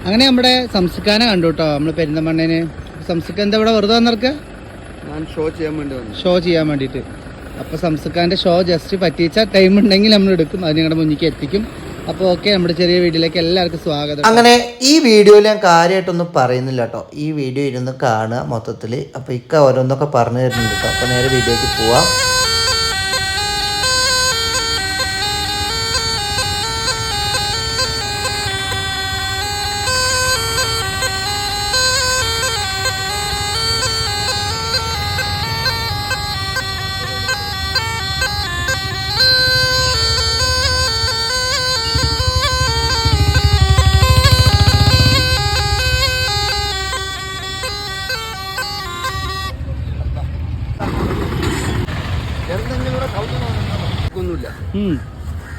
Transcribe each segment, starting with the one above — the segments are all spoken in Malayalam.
അങ്ങനെ നമ്മുടെ സംസ്കാരം കണ്ടു കേട്ടോ. നമ്മള് പെരിന്തമണ്ണേന് സംസ്കാരം എന്താ ഇവിടെ വെറുതെ വന്നിറക്കുക? ഞാൻ ഷോ ചെയ്യാൻ വേണ്ടിയിട്ട്. അപ്പോൾ സംസ്കാരൻ്റെ ഷോ ജസ്റ്റ് പറ്റിച്ച ടൈം ഉണ്ടെങ്കിൽ നമ്മൾ എടുക്കും, അത് നിങ്ങളുടെ മുന്നിലേക്ക് എത്തിക്കും. അപ്പോൾ ഓക്കെ, നമ്മുടെ ചെറിയ വീഡിയോയിലേക്ക് എല്ലാവർക്കും സ്വാഗതം. അങ്ങനെ ഈ വീഡിയോയിൽ ഞാൻ കാര്യമായിട്ടൊന്നും പറയുന്നില്ല കേട്ടോ. ഈ വീഡിയോ ഇരുന്ന് കാണുക മൊത്തത്തിൽ. അപ്പോൾ ഇക്ക ഓരോന്നൊക്കെ പറഞ്ഞു തരുന്നുണ്ട് കേട്ടോ. അപ്പോൾ നേരെ വീഡിയോയ്ക്ക് പോവാം.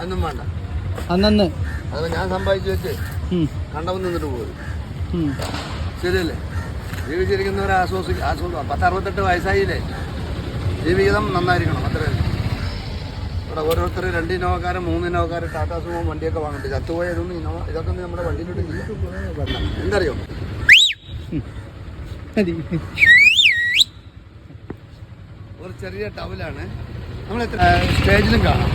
അന്നും വേണ്ട, അന്നു അത് ഞാൻ സമ്പാദിച്ചു വെച്ച് കണ്ടവൻ നിന്നിട്ട് പോയി. ശരിയല്ലേ? ജീവിച്ചിരിക്കുന്നവരെ ആശ്വാസം 10-68 വയസ്സായില്ലേ, ജീവിതം നന്നായിരിക്കണം, അത്രേ. ഇവിടെ ഓരോരുത്തർ 2 ഇനോവക്കാരും 3 ഇനോവക്കാരും ടാറ്റാ സുമോ വണ്ടിയൊക്കെ വാങ്ങിട്ട് ചത്തുപോയ ഇതൊക്കെ നമ്മുടെ വണ്ടിയിലോട്ട് എന്തറിയോ? ഒരു ചെറിയ ടവലാണ് നമ്മൾ സ്റ്റേജിലും കാണാം.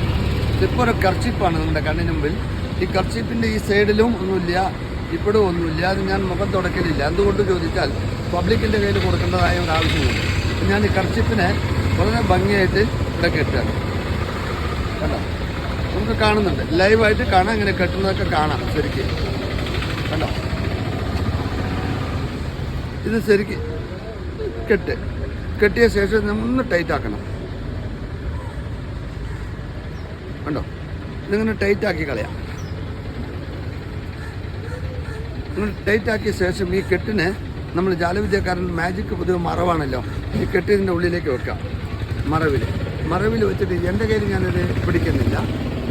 ഇപ്പോൾ ഒരു കർച്ചിപ്പാണ് നമ്മുടെ കണ്ണിന് മുമ്പിൽ. ഈ കർച്ചിപ്പിൻ്റെ ഈ സൈഡിലും ഒന്നുമില്ല, ഇപ്പോഴും ഒന്നുമില്ല. അത് ഞാൻ മുഖം തുടക്കലില്ല. എന്തുകൊണ്ട് ചോദിച്ചാൽ പബ്ലിക്കിൻ്റെ കയ്യിൽ കൊടുക്കേണ്ടതായ ഒരു ആവശ്യമില്ല. ഞാൻ ഈ കർച്ചിപ്പിനെ വളരെ ഭംഗിയായിട്ട് ഇവിടെ കെട്ടുകയാണ്. കണ്ടോ? നമുക്ക് കാണുന്നുണ്ട്, ലൈവായിട്ട് കാണാം, ഇങ്ങനെ കെട്ടുന്നതൊക്കെ കാണാം ശരിക്കും. കണ്ടോ? ഇത് ശരിക്കും കെട്ടിയ ശേഷം ഒന്ന് ടൈറ്റ് ആക്കണം. കണ്ടോ? ഇതിങ്ങനെ ടൈറ്റ് ആക്കി കളയാം. ഇങ്ങനെ ടൈറ്റ് ആക്കിയ ശേഷം ഈ കെട്ടിനെ നമ്മൾ ജാലവിദ്യക്കാരൻ മാജിക് പൊതുവെ മറവാണല്ലോ, ഈ കെട്ടിൻ്റെ ഉള്ളിലേക്ക് വെക്കാം. മറവിൽ വെച്ചിട്ട് എൻ്റെ കയ്യിൽ ഞാനത് പിടിക്കുന്നില്ല.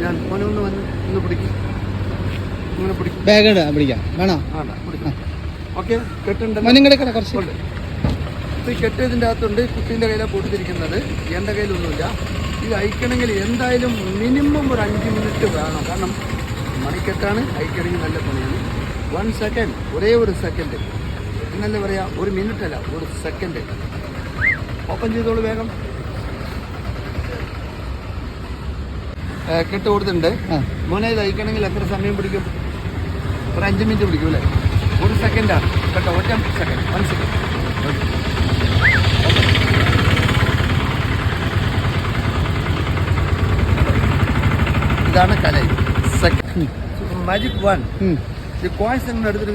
ഞാൻ ഒന്ന് പിടിക്കും, ഇങ്ങനെ പിടിക്കും. ഓക്കെ, കെട്ടുണ്ട് കുറച്ചുണ്ട്. ഈ കെട്ട് ഇതിൻ്റെ അകത്തുണ്ട്. കുട്ടീൻ്റെ കയ്യിലാണ് പൊട്ടിത്തിരിക്കുന്നത്, എൻ്റെ കയ്യിലൊന്നുമില്ല. ഇത് അയക്കണമെങ്കിൽ എന്തായാലും മിനിമം ഒരു 5 മിനിറ്റ് വേണം. കാരണം മണിക്കെട്ടാണ്, അയക്കണമെങ്കിൽ നല്ല പണിയാണ്. 1 സെക്കൻഡ്, ഒരേ ഒരു സെക്കൻഡ് എന്നല്ലേ പറയാ, 1 മിനിറ്റ് അല്ല, 1 സെക്കൻഡ്. ഓപ്പൺ ചെയ്തോളൂ വേഗം. കെട്ട് കൊടുത്തിട്ടുണ്ട്. മോനെ ഇത് അയക്കണമെങ്കിൽ എത്ര സമയം പിടിക്കും? ഒരു 5 മിനിറ്റ് പിടിക്കും അല്ലേ? 1 സെക്കൻഡാണ് കേട്ടോ, 1 സെക്കൻഡ്, 1 സെക്കൻഡ്. ഇതാണ് കല. Second magic 1. ഈ കോയിൻസ് എങ്ങനെ എടുത്തിട്ട്